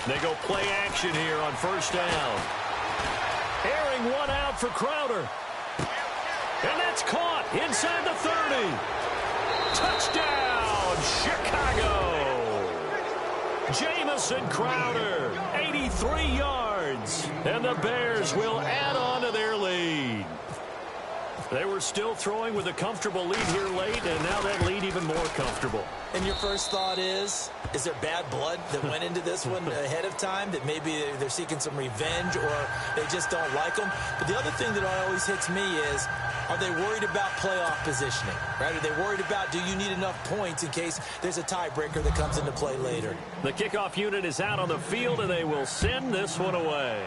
They go play action here on first down. Airing one out for Crowder. And that's caught inside the 30. Touchdown, Chicago. Jamison Crowder, 83 yards. And the Bears will add on to their lead. They were still throwing with a comfortable lead here late, and now that lead even more comfortable. And your first thought is there bad blood that went into this one ahead of time, that maybe they're seeking some revenge or they just don't like them? But the other thing that always hits me is, are they worried about playoff positioning? Right? Are they worried about, do you need enough points in case there's a tiebreaker that comes into play later? The kickoff unit is out on the field, and they will send this one away.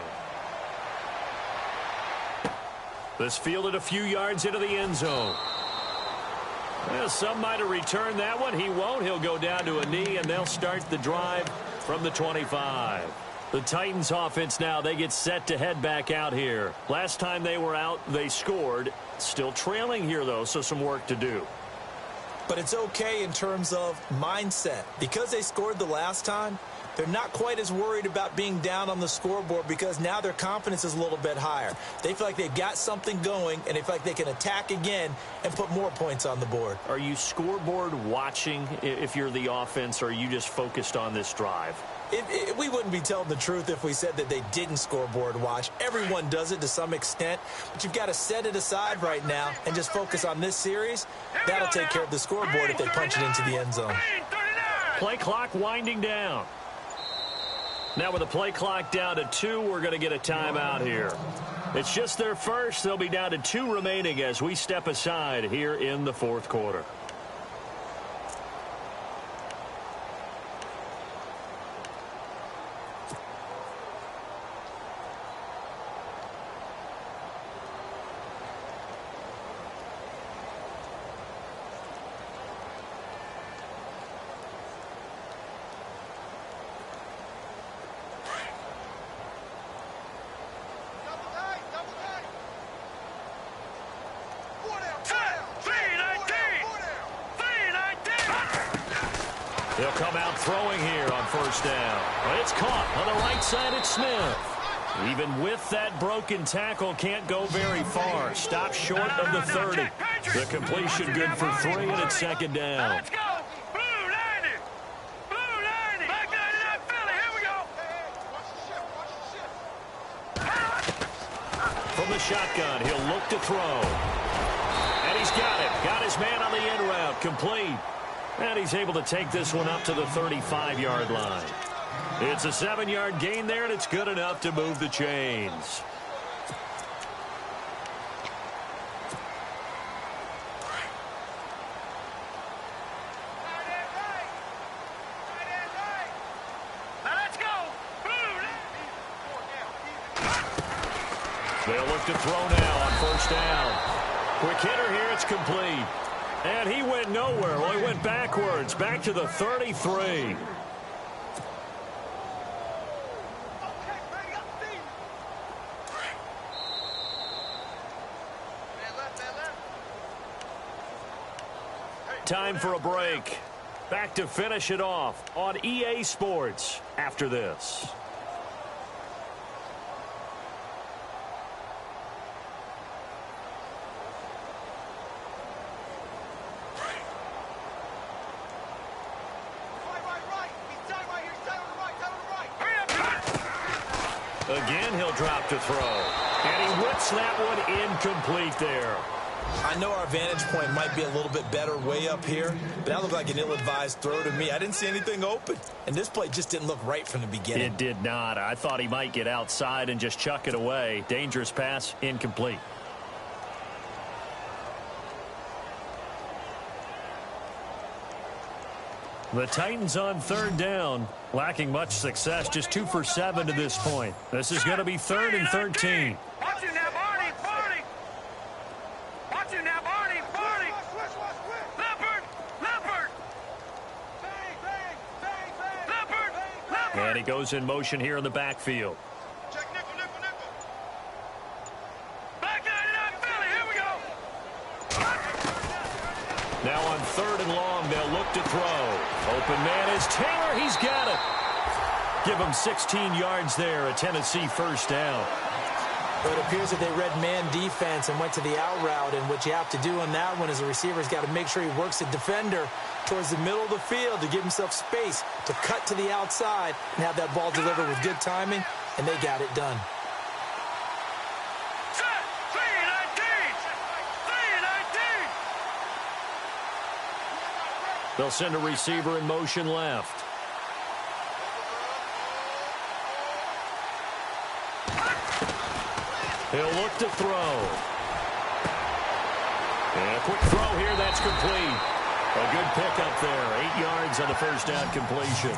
This fielded a few yards into the end zone. Well, some might have returned that one. He won't. He'll go down to a knee, and they'll start the drive from the 25. The Titans offense now, they get set to head back out here. Last time they were out, they scored. Still trailing here, though, so some work to do. But it's okay in terms of mindset. Because they scored the last time, they're not quite as worried about being down on the scoreboard because now their confidence is a little bit higher. They feel like they've got something going, and they feel like they can attack again and put more points on the board. Are you scoreboard watching if you're the offense, or are you just focused on this drive? We wouldn't be telling the truth if we said that they didn't scoreboard watch. Everyone does it to some extent, but you've got to set it aside right now and just focus on this series. That'll take care of the scoreboard if they punch it into the end zone. Play clock winding down. Now with the play clock down to 2, we're going to get a timeout here. It's just their first. They'll be down to 2 remaining as we step aside here in the fourth quarter. They'll come out throwing here on first down. But it's caught on the right side. It's Smith. Even with that broken tackle, can't go very far. Stop short of the 30. The completion good for 3, and it's second down. Let's go. Blue 90. Blue 90. Back 99 Philly. Here we go. From the shotgun, he'll look to throw. And he's got it. Got his man on the end route. Complete. And he's able to take this one up to the 35-yard line. It's a 7-yard gain there, and it's good enough to move the chains. They'll look to throw now on first down. Quick hitter here, it's complete. And he went nowhere. Well, he went backwards, back to the 33. Time for a break. Back to finish it off on EA Sports after this. Again, he'll drop to throw. And he whips that one incomplete there. I know our vantage point might be a little bit better way up here, but that looked like an ill-advised throw to me. I didn't see anything open, and this play just didn't look right from the beginning. It did not. I thought he might get outside and just chuck it away. Dangerous pass, incomplete. The Titans on third down, lacking much success, just 2 for 7 to this point. This is going to be 3rd and 13. Watch it now, Barney, Barney. Watch it now, Barney, Barney. Leopard, Leopard. Leopard, Leopard. And he goes in motion here in the backfield. Check nickel, nickel, nickel. Back 99, Philly, here we go. Now on 3rd and long, they'll look to throw. Open man is Taylor. He's got it. Give him 16 yards there, a Tennessee first down. But it appears that they read man defense and went to the out route, and what you have to do on that one is the receiver's got to make sure he works the defender towards the middle of the field to give himself space to cut to the outside and have that ball delivered with good timing, and they got it done. Set, 3-19. 3-19. They'll send a receiver in motion left. He'll look to throw. And a quick throw here, that's complete. A good pickup there, 8 yards on the first down completion.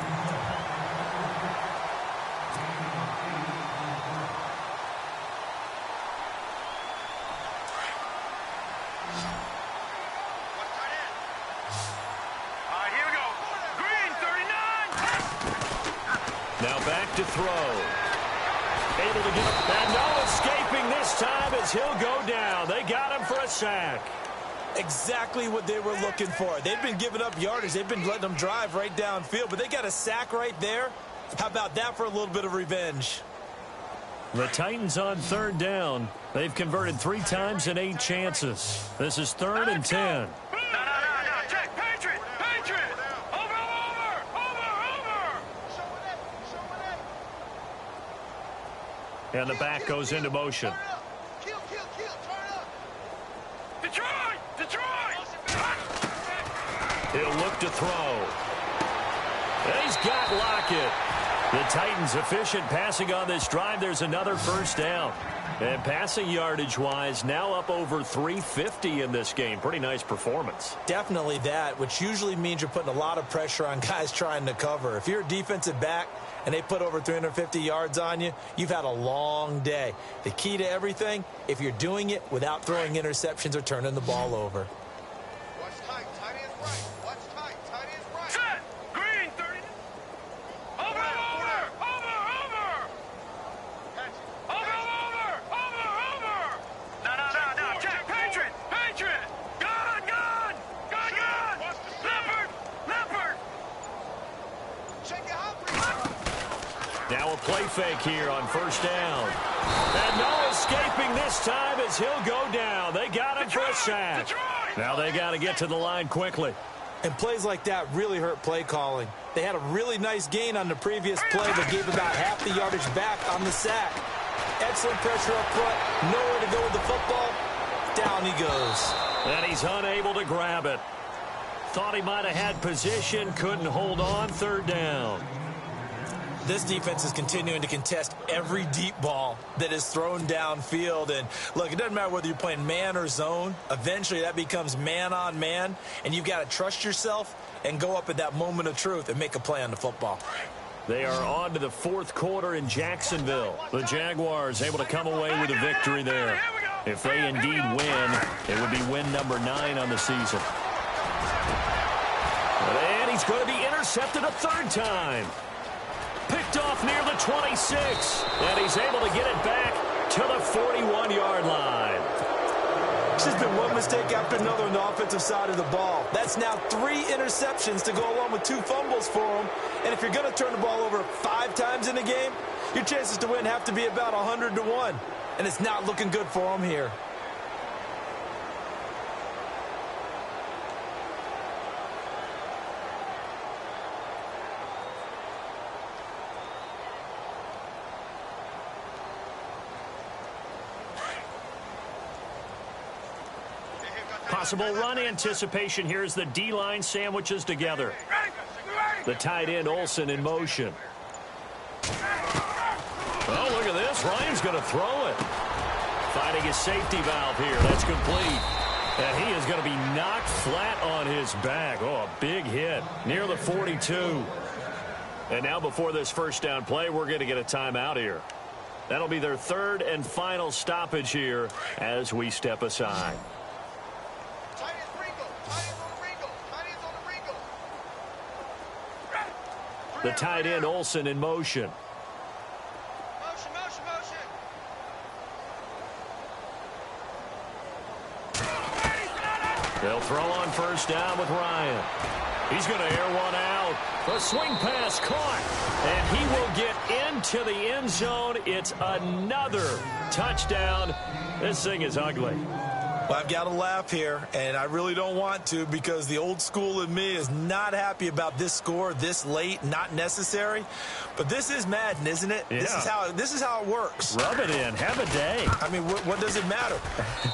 Now back to throw. Able to get it. And no escaping this time as he'll go down. They got him for a sack. Exactly what they were looking for. They've been giving up yardage. They've been letting them drive right downfield, but they got a sack right there. How about that for a little bit of revenge? The Titans on third down. They've converted 3 times in 8 chances. This is 3rd and 10. Check, Patriot, Patriot. Over. And the back goes into motion. Kill, turn up. Detroit. He'll look to throw. And he's got Lockett. The Titans efficient passing on this drive. There's another first down. And passing yardage-wise, now up over 350 in this game. Pretty nice performance. Definitely that, which usually means you're putting a lot of pressure on guys trying to cover. If you're a defensive back and they put over 350 yards on you, you've had a long day. The key to everything, if you're doing it without throwing interceptions or turning the ball over. Watch tight is right. Watch tight is right. Set, green, 30. Over. No. Check, Patriot. Gun. Leopard. Shake it out. Now a play fake here on first down. And no escaping this time as he'll go down. They got him for a sack. Now they got to get to the line quickly. And plays like that really hurt play calling. They had a really nice gain on the previous play, but gave about half the yardage back on the sack. Excellent pressure up front. Nowhere to go with the football. Down he goes. And he's unable to grab it. thought he might have had position, couldn't hold on, third down. This defense is continuing to contest every deep ball that is thrown downfield. And, look, it doesn't matter whether you're playing man or zone. Eventually, that becomes man-on-man, and you've got to trust yourself and go up at that moment of truth and make a play on the football. They are on to the fourth quarter in Jacksonville. The Jaguars able to come away with a victory there. If they indeed win, it would be win number 9 on the season. And he's going to be intercepted a third time. Picked off near the 26, and he's able to get it back to the 41-yard line. It's just been one mistake after another on the offensive side of the ball. That's now 3 interceptions to go along with 2 fumbles for him. And if you're going to turn the ball over 5 times in a game, your chances to win have to be about 100 to 1. And it's not looking good for him here. Possible run anticipation here as the D-line sandwiches together. The tight end Olsen in motion. Oh, look at this. Ryan's going to throw it. Finding his safety valve here. That's complete. And he is going to be knocked flat on his back. Oh, a big hit near the 42. And now before this first down play, we're going to get a timeout here. That'll be their third and final stoppage here as we step aside. The tight end Olsen in motion. Motion. They'll throw on first down with Ryan. He's going to air one out. The swing pass caught. And he will get into the end zone. It's another touchdown. This thing is ugly. Well, I've got to laugh here, and I really don't want to because the old school in me is not happy about this score this late, not necessary. But this is Madden, isn't it? Yeah. This is how it works. Rub it in. Have a day. I mean, what does it matter?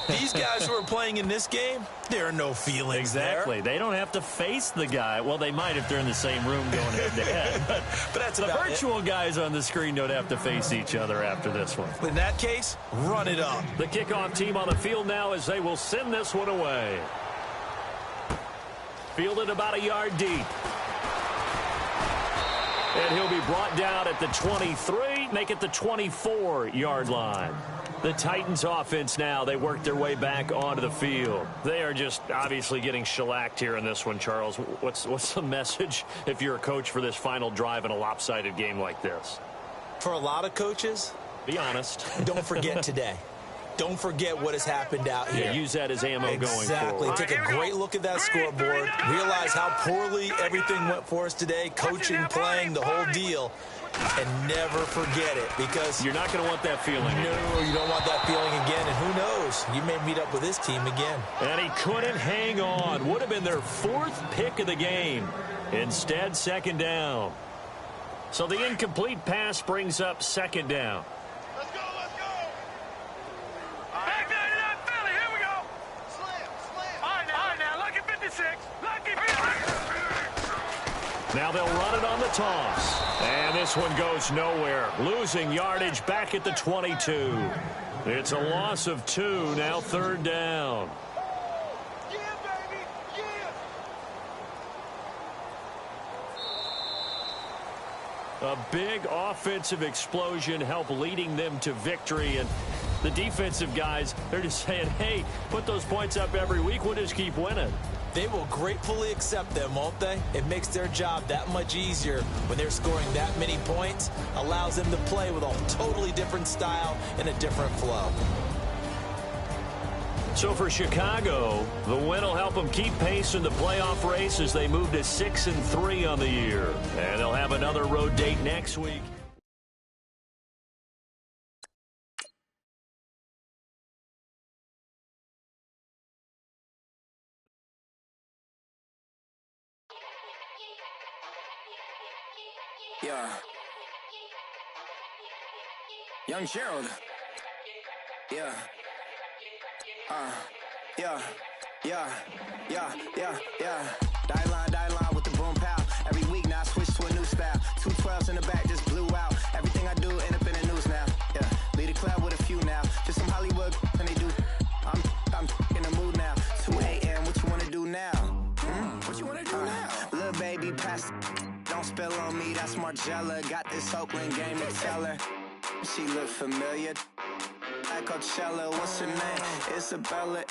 These guys who are playing in this game, there are no feelings Exactly. there. They don't have to face the guy. Well, they might if they're in the same room going head-to-head. But that's the about virtual guys on the screen don't have to face each other after this one. In that case, run it up. The kickoff team on the field now as they will send this one away. Fielded about a yard deep. And he'll be brought down at the 23, make it the 24-yard line. The Titans offense now, they work their way back onto the field. They are just obviously getting shellacked here in this one, Charles. What's the message if you're a coach for this final drive in a lopsided game like this? For a lot of coaches, be honest. Don't forget today. Don't forget what has happened out here. Yeah, use that as ammo going forward. Exactly. Take a great look at that scoreboard. Realize how poorly everything went for us today. Coaching, playing, the whole deal. And never forget it because you're not going to want that feeling. No, you don't want that feeling again. And who knows? You may meet up with this team again. And he couldn't hang on. Would have been their 4th pick of the game. Instead, second down. So the incomplete pass brings up second down. Let's go. Back there to that Philly. Here we go. Slam. All right, now. Lucky 56. Lucky 56. Now they'll run it on the toss. And this one goes nowhere. Losing yardage back at the 22. It's a loss of 2. Now third down. Yeah, baby. Yeah. A big offensive explosion helped leading them to victory. And the defensive guys, they're just saying, hey, put those points up every week. We'll just keep winning. They will gratefully accept them, won't they? It makes their job that much easier when they're scoring that many points. Allows them to play with a totally different style and a different flow. So for Chicago, the win will help them keep pace in the playoff race as they move to 6-3 on the year. And they'll have another road date next week. Yeah. Young Gerald. Yeah. Yeah. Die line with the boom pow. Every week now I switch to a new style. 212s in the back just blew out. Everything I do end up in the news now. Yeah, lead a club with a few now. Just some Hollywood and they do. I'm in the mood now. 2 a.m. What you wanna do now? What you wanna do now? Little baby pass. Don't spill on me. That's Margella. Got this Oakland game to tell her. She look familiar. Like Coachella, what's her name? Isabella,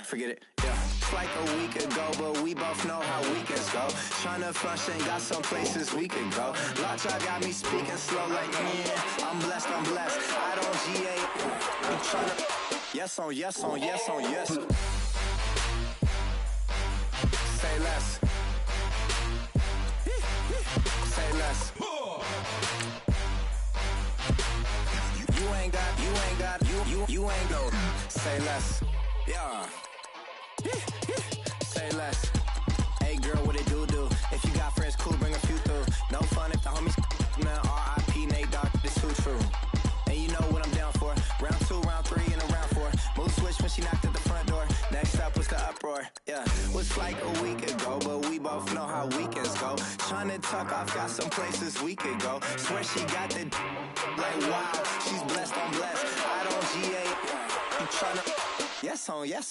forget it, yeah. It's like a week ago, but we both know how weekends go. Tryna function, got some places we could go. Lot y'all got me speaking slow like, yeah, I'm blessed. I don't GA, I'm tryna, yes on yes. Say less. Say less. You ain't go. Say less. Yeah. Say less. Hey girl, what it do? If you got friends, cool, bring a few through. No fun if the homies, man. R.I.P. Nate Dogg, this too true. And you know what I'm down for. Round 2, round 3, and a round 4. Move switch when she knocked at the front door. Next up was the uproar. Yeah, was like a week ago, but we both know how weekends go. Tryna tuck off, got some places we could go. Swear she got the like wow, she's blessed, I'm blessed. I don't GA. I'm tryna yes on yes.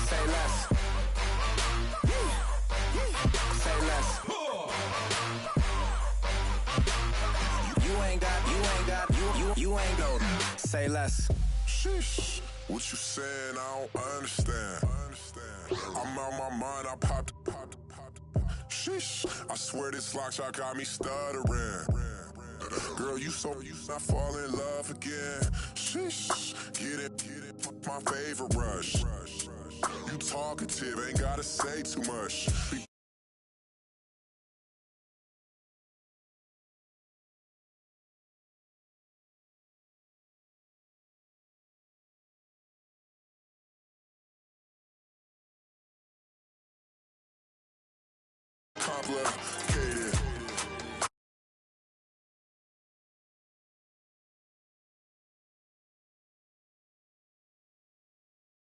Say less. Say less. You ain't go. Say less. Sheesh. What you saying? I don't understand. I'm out my mind. I popped. Sheesh. I swear this lock shot got me stuttering. Girl, you not fall in love again. Sheesh. Get it. My favorite rush. You talkative, ain't gotta say too much.